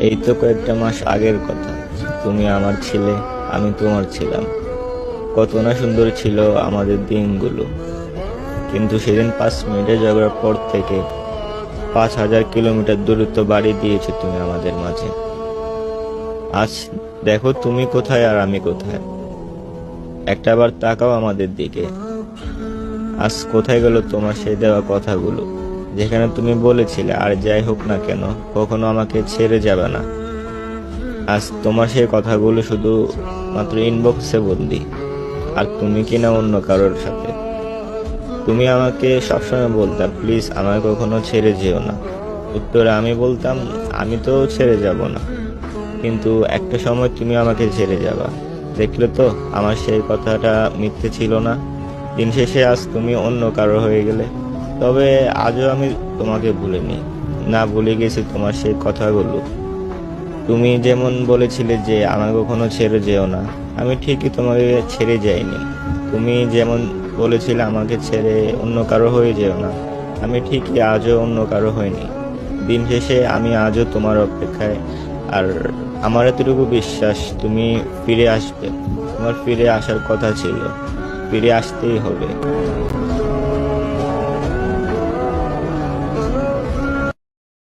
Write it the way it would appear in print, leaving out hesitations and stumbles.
এই তো কয়েকটা মাস আগের কথা। তুমি আমার ছিলে, আমি তোমার ছিলাম। কত না সুন্দর ছিল আমাদের দিনগুলো। কিন্তু সেদিন 5 মিনিটের ঝগড়ার পর থেকে 5,000 কিলোমিটার দূরত্ব বাড়িয়ে দিয়েছে তুমি আমাদের মাঝে। আজ দেখো তুমি কোথায় আর আমি কোথায়। একটাবার তাকাও আমাদের দিকে। আজ কোথায় গেল তোমার সেই দেওয়া কথাগুলো, যেখানে তুমি বলেছিলে আর যাই হোক না কেন কখনো আমাকে ছেড়ে যাবে না। আজ তোমার সেই কথাগুলো শুধু মাত্র ইনবক্সে বন্দি। আর তুমি কিনা অন্য কারোর সাথে। তুমি আমাকে সবসময় বলতা, প্লিজ আমাকে কখনো ছেড়ে যেও না। উত্তরে আমি বলতাম, আমি তো ছেড়ে যাব না। কিন্তু একটা সময় তুমি আমাকে ছেড়ে যাবা। দেখলে তো আমার সেই কথাটা মিথ্যে ছিল না। দিন শেষে আজ তুমি অন্য কারো হয়ে গেলে। তবে আজও আমি তোমাকে ভুলিনি, না ভুলে গেছি তোমার সেই কথাগুলো। তুমি যেমন বলেছিলে যে আমাকে কখনো ছেড়ে যেও না, আমি ঠিকই তোমাকে ছেড়ে যাইনি। তুমি যেমন বলেছিলে আমাকে ছেড়ে অন্য কারো হয়ে যেও না, আমি ঠিকই আজও অন্য কারো হইনি। দিন শেষে আমি আজও তোমার অপেক্ষায়। আর আমার এতটুকু বিশ্বাস তুমি ফিরে আসবে। তোমার ফিরে আসার কথা ছিল, ফিরে আসতেই হবে।